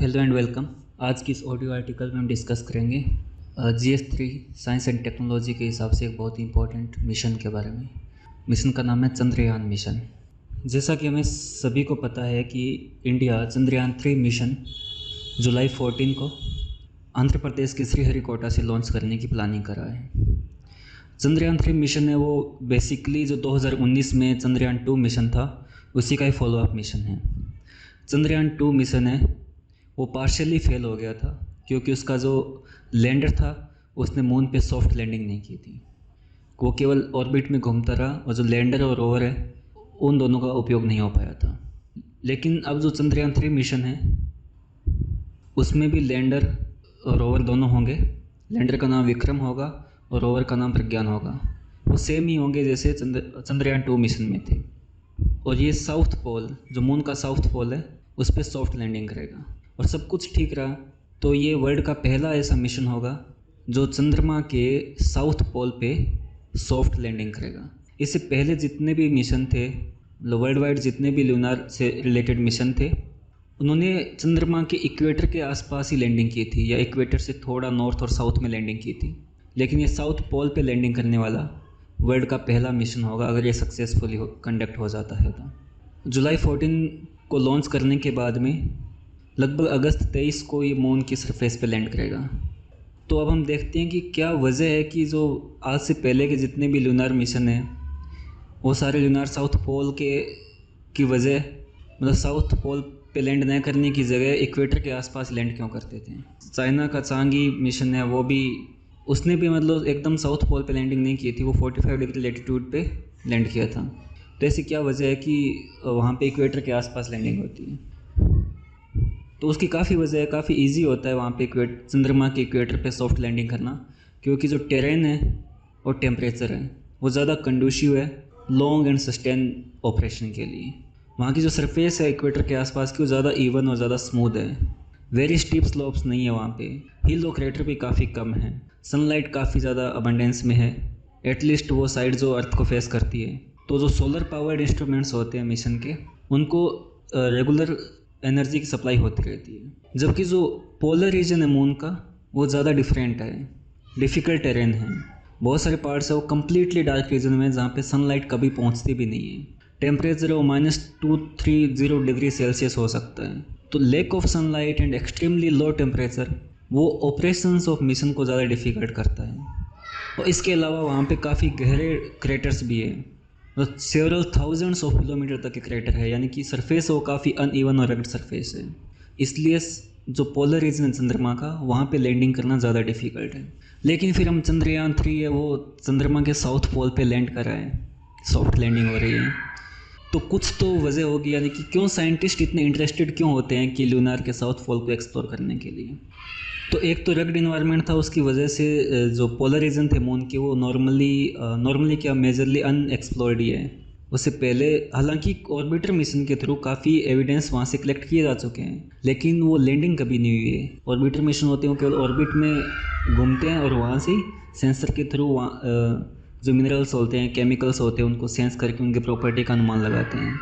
Hello and welcome. आज की इस ऑडियो आर्टिकल में हम डिस्कस करेंगे GS3 साइंस एंड टेक्नोलॉजी के हिसाब से एक बहुत ही इंपॉर्टेंट मिशन के बारे में। मिशन का नाम है चंद्रयान मिशन। जैसा कि हमें सभी को पता है कि इंडिया चंद्रयान 3 मिशन जुलाई 14 को आंध्र प्रदेश के श्रीहरिकोटा से लॉन्च करने की प्लानिंग कर रहा है। चंद्रयान 3 मिशन है वो बेसिकली जो 2019 में चंद्रयान 2 मिशन था उसी का ही फॉलोअप मिशन है। चंद्रयान 2 मिशन है वो पार्शियली फेल हो गया था क्योंकि उसका जो लैंडर था उसने मून पे सॉफ्ट लैंडिंग नहीं की थी। वो केवल ऑर्बिट में घूमता रहा और जो लैंडर और रोवर है उन दोनों का उपयोग नहीं हो पाया था। लेकिन अब जो चंद्रयान 3 मिशन है उसमें भी लैंडर और रोवर दोनों होंगे। लैंडर का नाम विक्रम होगा और रोवर का नाम प्रज्ञान होगा। वो सेम ही होंगे जैसे चंद्रयान 2 मिशन में थे। और ये साउथ पोल जो मून का साउथ पोल है उस पर सॉफ्ट लैंडिंग करेगा और सब कुछ ठीक रहा तो ये वर्ल्ड का पहला ऐसा मिशन होगा जो चंद्रमा के साउथ पोल पे सॉफ्ट लैंडिंग करेगा। इससे पहले जितने भी मिशन थे वर्ल्ड वाइड जितने भी लूनार से रिलेटेड मिशन थे उन्होंने चंद्रमा के इक्वेटर के आसपास ही लैंडिंग की थी या इक्वेटर से थोड़ा नॉर्थ और साउथ में लैंडिंग की थी। लेकिन ये साउथ पोल पे लैंडिंग करने वाला वर्ल्ड का पहला मिशन होगा अगर ये सक्सेसफुली कंडक्ट हो जाता है तो। जुलाई 14 को लॉन्च करने के बाद में लगभग अगस्त 23 को ये मून की सरफेस पे लैंड करेगा। तो अब हम देखते हैं कि क्या वजह है कि जो आज से पहले के जितने भी लूनार मिशन हैं वो सारे लूनार साउथ पोल की वजह मतलब साउथ पोल पे लैंड न करने की जगह इक्वेटर के आसपास लैंड क्यों करते थे। चाइना का चांगी मिशन है वो भी उसने भी मतलब एकदम साउथ पोल पे लैंडिंग नहीं की थी, वो 45 डिग्री लेटीट्यूड पे लैंड किया था। तो ऐसी क्या वजह है कि वहाँ पे इक्वेटर के आसपास लैंडिंग होती है। तो उसकी काफ़ी वजह है, काफ़ी इजी होता है वहाँ पे चंद्रमा के इक्वेटर पे सॉफ्ट लैंडिंग करना क्योंकि जो टेरेन है और टेम्परेचर है वो ज़्यादा कंडूसिव है लॉन्ग एंड सस्टेन ऑपरेशन के लिए। वहाँ की जो सरफेस है इक्वेटर के आसपास की वो ज़्यादा इवन और ज़्यादा स्मूथ है। वेरी स्टीप स्लोप्स नहीं है वहाँ पे। हिल और क्रेटर भी काफ़ी कम है। सनलाइट काफ़ी ज़्यादा अबंडेंस में है, एटलीस्ट वो साइड जो अर्थ को फेस करती है। तो जो सोलर पावर्ड इंस्ट्रूमेंट्स होते हैं मिशन के उनको रेगुलर एनर्जी की सप्लाई होती रहती है। जबकि जो पोलर रीजन है मून का वो ज़्यादा डिफरेंट है, डिफ़िकल्ट टेरेन है। बहुत सारे पार्ट्स है वो कम्प्लीटली डार्क रीजन में जहाँ पे सनलाइट कभी पहुँचती भी नहीं है। टेम्परेचर वो -230 डिग्री सेल्सियस हो सकता है। तो lack of sunlight and extremely low temperature वो ऑपरेशंस ऑफ मिशन को ज़्यादा डिफ़िकल्ट करता है। और इसके अलावा वहाँ पे काफ़ी गहरे क्रेटर्स भी है, मतलब सेवरल थाउजेंड्स ऑफ किलोमीटर तक के क्रेटर है, यानी कि सरफेस वो काफ़ी अनइवन और रगड सरफेस है। इसलिए जो पोलर रीजन है चंद्रमा का वहाँ पे लैंडिंग करना ज़्यादा डिफ़िकल्ट है। लेकिन फिर हम चंद्रयान 3 है वो चंद्रमा के साउथ पोल पे लैंड कर रहे हैं, सॉफ्ट लैंडिंग हो रही है। तो कुछ तो वजह होगी, यानी कि क्यों साइंटिस्ट इतने इंटरेस्टेड क्यों होते हैं कि लूनार के साउथ पोल को एक्सप्लोर करने के लिए। तो एक तो रग्ड इन्वायरमेंट था, उसकी वजह से जो पोलर रीजन थे मून के वो नॉर्मली क्या मेजरली अनएक्सप्लोर्ड ही है। उससे पहले हालांकि ऑर्बिटर मिशन के थ्रू काफ़ी एविडेंस वहाँ से कलेक्ट किए जा चुके हैं लेकिन वो लैंडिंग कभी नहीं हुई है। ऑर्बिटर मिशन होते हैं केवल ऑर्बिट में घूमते हैं और वहाँ से सेंसर के थ्रू जो मिनरल्स होते हैं केमिकल्स होते हैं उनको सेंस करके उनके प्रॉपर्टी का अनुमान लगाते हैं।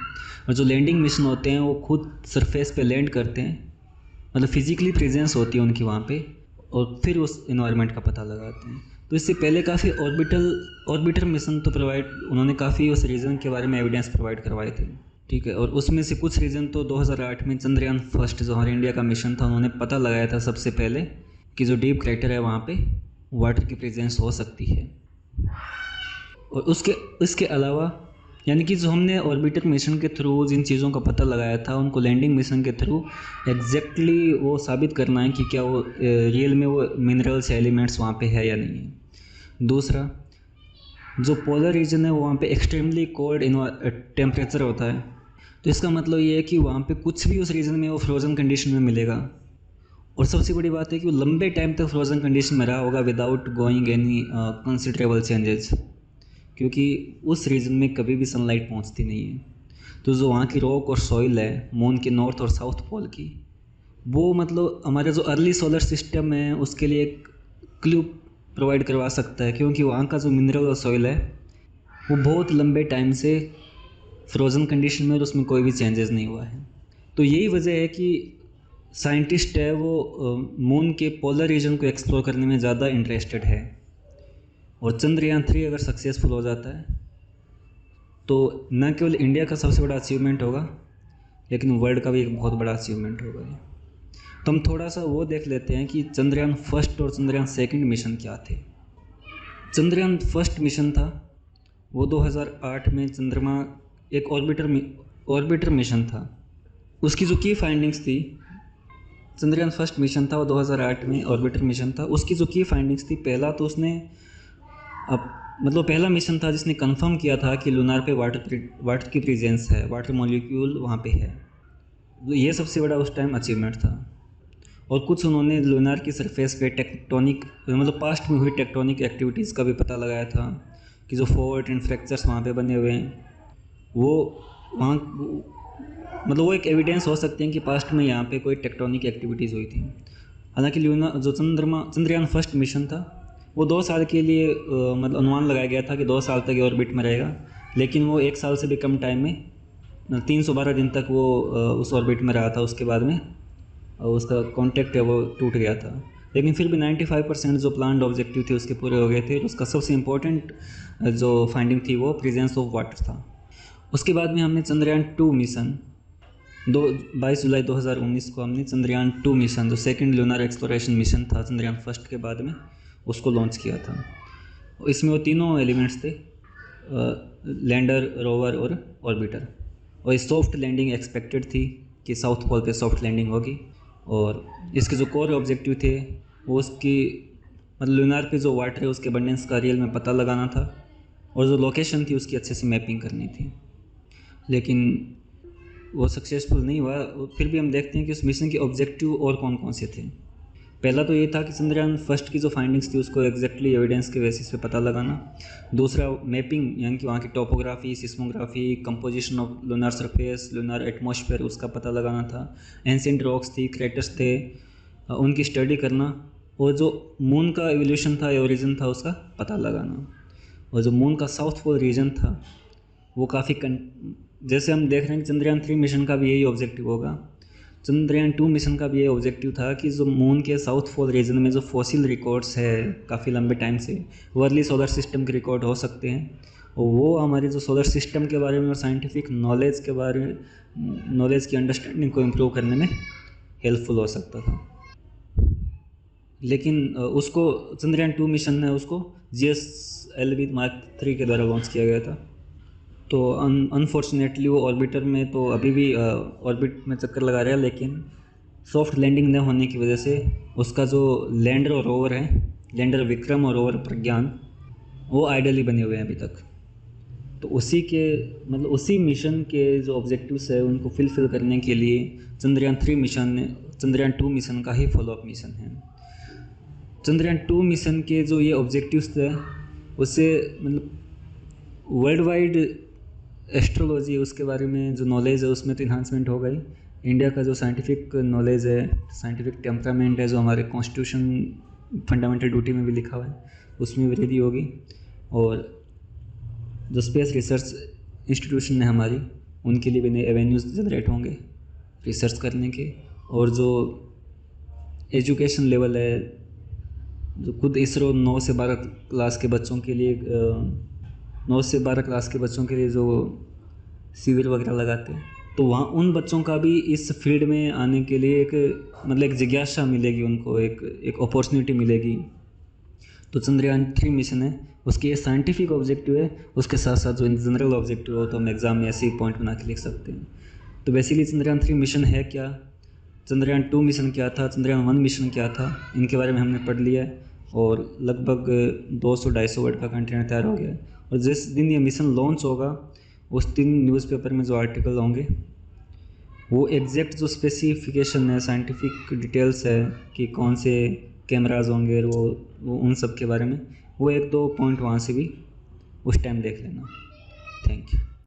और जो लैंडिंग मिशन होते हैं वो खुद सरफेस पे लैंड करते हैं, मतलब फिजिकली प्रेजेंस होती है उनकी वहाँ पे, और फिर उस इन्वायरमेंट का पता लगाते हैं। तो इससे पहले काफ़ी ऑर्बिटर मिशन तो उन्होंने काफ़ी उस रीजन के बारे में एविडेंस प्रोवाइड करवाए थे, ठीक है। और उसमें से कुछ रीजन तो 2008 में चंद्रयान फर्स्ट जो हमारे इंडिया का मिशन था उन्होंने पता लगाया था सबसे पहले कि जो डीप क्रेटर है वहाँ पे वाटर की प्रेजेंस हो सकती है। और उसके अलावा यानी कि जो हमने ऑर्बिटर मिशन के थ्रू जिन चीज़ों का पता लगाया था उनको लैंडिंग मिशन के थ्रू एग्जैक्टली वो साबित करना है कि क्या वो रियल में वो मिनरल्स या एलिमेंट्स वहाँ पे है या नहीं है। दूसरा, जो पोलर रीजन है वहाँ पे एक्सट्रीमली कोल्ड टेम्परेचर होता है। तो इसका मतलब ये है कि वहाँ पे कुछ भी उस रीजन में वो फ्रोज़न कंडीशन में मिलेगा। और सबसे बड़ी बात है कि वो लंबे टाइम तक फ्रोज़न कंडीशन में रहा होगा without going any considerable changes, क्योंकि उस रीजन में कभी भी सनलाइट पहुंचती नहीं है। तो जो वहाँ की रॉक और सॉइल है मून के नॉर्थ और साउथ पोल की, वो मतलब हमारे जो अर्ली सोलर सिस्टम है उसके लिए एक क्लू प्रोवाइड करवा सकता है, क्योंकि वहाँ का जो मिनरल और सॉइल है वो बहुत लंबे टाइम से फ्रोज़न कंडीशन में और उसमें कोई भी चेंजेस नहीं हुआ है। तो यही वजह है कि साइंटिस्ट है वो मून के पोलर रीजन को एक्सप्लोर करने में ज़्यादा इंटरेस्टेड है। और चंद्रयान-3 अगर सक्सेसफुल हो जाता है तो न केवल इंडिया का सबसे बड़ा अचीवमेंट होगा, लेकिन वर्ल्ड का भी एक बहुत बड़ा अचीवमेंट होगा। तो हम थोड़ा सा वो देख लेते हैं कि चंद्रयान फर्स्ट और चंद्रयान सेकंड मिशन क्या थे। चंद्रयान फर्स्ट मिशन था वो 2008 में चंद्रमा एक ऑर्बिटर मिशन था। उसकी जो की फाइंडिंग्स थी, चंद्रयान फर्स्ट मिशन था वो 2008 में ऑर्बिटर मिशन था। उसकी जो की फाइंडिंग्स थी, पहला तो उसने पहला मिशन था जिसने कंफर्म किया था कि लूनार पे वाटर की प्रेजेंस है, वाटर मॉलिक्यूल वहाँ पे है। तो ये सबसे बड़ा उस टाइम अचीवमेंट था। और कुछ उन्होंने लूनार की सरफेस पे टेक्टोनिक पास्ट में हुई टेक्टोनिक एक्टिविटीज़ का भी पता लगाया था कि जो फोर्ट एंड फ्रैक्चर्स वहाँ पे बने हुए हैं वो वहाँ वो एक एविडेंस हो सकते हैं कि पास्ट में यहाँ पे कोई टेक्टोनिक एक्टिविटीज़ हुई थी। हालांकि जो चंद्रयान फर्स्ट मिशन था वो 2 साल के लिए अनुमान लगाया गया था कि 2 साल तक ये ऑर्बिट में रहेगा, लेकिन वो 1 साल से भी कम टाइम में 312 दिन तक वो उस ऑर्बिट में रहा था। उसके बाद में उसका कॉन्टैक्ट है वो टूट गया था, लेकिन फिर भी 95% जो प्लान्ड ऑब्जेक्टिव थे उसके पूरे हो गए थे। उसका सबसे इम्पोर्टेंट जो फाइंडिंग थी वो प्रेजेंस ऑफ वाटर था। उसके बाद में हमने चंद्रयान 2 मिशन 22 जुलाई 2019 को हमने चंद्रयान 2 मिशन जो सेकंड लूनार एक्सप्लोरेशन मिशन था चंद्रयान फर्स्ट के बाद में, उसको लॉन्च किया था। इसमें वो तीनों एलिमेंट्स थे, लैंडर, रोवर और ऑर्बिटर। और सॉफ्ट लैंडिंग एक्सपेक्टेड थी कि साउथ पोल पे सॉफ्ट लैंडिंग होगी। और इसके जो कोर ऑब्जेक्टिव थे वो उसकी लूनार पे जो वाटर है उसके अबंडेंस का रियल में पता लगाना था, और जो लोकेशन थी उसकी अच्छे से मैपिंग करनी थी। लेकिन वो सक्सेसफुल नहीं हुआ। फिर भी हम देखते हैं कि उस मिशन के ऑब्जेक्टिव और कौन कौन से थे। पहला तो ये था कि चंद्रयान फर्स्ट की जो फाइंडिंग्स थी उसको एग्जैक्टली एविडेंस के बेसिस पे पता लगाना। दूसरा मैपिंग, यानी कि वहाँ की topography, seismography, composition of lunar surface, lunar atmosphere, उसका पता लगाना था। एंशिएंट रॉक्स थी, क्रेटर्स थे, उनकी स्टडी करना। और जो मून का एवोल्यूशन था, ओरिजिन था, उसका पता लगाना। और जो मून का साउथ पोल रीजन था वो काफ़ी जैसे हम देख रहे हैं कि चंद्रयान 3 मिशन का भी यही ऑब्जेक्टिव होगा। चंद्रयान 2 मिशन का भी ये ऑब्जेक्टिव था कि जो मून के साउथ पोल रीजन में जो फॉसिल रिकॉर्ड्स है काफ़ी लंबे टाइम से, वो अर्ली सोलर सिस्टम के रिकॉर्ड हो सकते हैं, और वो हमारे जो सोलर सिस्टम के बारे में और साइंटिफिक नॉलेज के बारे में, नॉलेज की अंडरस्टैंडिंग को इम्प्रूव करने में हेल्पफुल हो सकता था। लेकिन उसको चंद्रयान 2 मिशन है उसको GSLV Mark 3 के द्वारा लॉन्च किया गया था। तो अनफॉर्चुनेटली वो ऑर्बिटर में तो अभी भी ऑर्बिट में चक्कर लगा रहा है, लेकिन सॉफ्ट लैंडिंग न होने की वजह से उसका जो लैंडर और रोवर है, लैंडर विक्रम और रोवर प्रज्ञान, वो आइडली बने हुए हैं अभी तक। तो उसी के उसी मिशन के जो ऑब्जेक्टिव्स है उनको फुलफिल करने के लिए चंद्रयान 3 मिशन, चंद्रयान 2 मिशन का ही फॉलोअप मिशन है। चंद्रयान 2 मिशन के जो ये ऑब्जेक्टिव्स थे उससे वर्ल्ड वाइड एस्ट्रोलॉजी, उसके बारे में जो नॉलेज है उसमें तो इन्हांसमेंट हो गई। इंडिया का जो साइंटिफिक नॉलेज है, साइंटिफिक टेम्परामेंट है, जो हमारे कॉन्स्टिट्यूशन फंडामेंटल ड्यूटी में भी लिखा हुआ है, उसमें वृद्धि होगी। और जो स्पेस रिसर्च इंस्टीट्यूशन है हमारी, उनके लिए भी नए एवेन्यूज़ जनरेट होंगे रिसर्च करने के। और जो एजुकेशन लेवल है, जो खुद इसरो 9 से 12 क्लास के बच्चों के लिए 9 से 12 क्लास के बच्चों के लिए जो शिविर वगैरह लगाते हैं, तो वहाँ उन बच्चों का भी इस फील्ड में आने के लिए एक जिज्ञासा मिलेगी, उनको एक अपॉर्चुनिटी मिलेगी। तो चंद्रयान 3 मिशन है उसके ये साइंटिफिक ऑब्जेक्टिव है, उसके साथ साथ जो जनरल ऑब्जेक्टिव हो तो हम एग्ज़ाम में ऐसे ही पॉइंट बना के लिख सकते हैं। तो बेसिकली चंद्रयान 3 मिशन है क्या, चंद्रयान 2 मिशन क्या था, चंद्रयान 1 मिशन क्या था, इनके बारे में हमने पढ़ लिया है। और लगभग 200-250 वर्ड का कंटेंट तैयार हो गया। और जिस दिन ये मिशन लॉन्च होगा उस दिन न्यूज़पेपर में जो आर्टिकल होंगे वो एग्जैक्ट जो स्पेसिफिकेशन है, साइंटिफिक डिटेल्स है कि कौन से कैमराज होंगे, वो उन सब के बारे में वो 1-2 पॉइंट वहाँ से भी उस टाइम देख लेना। Thank you.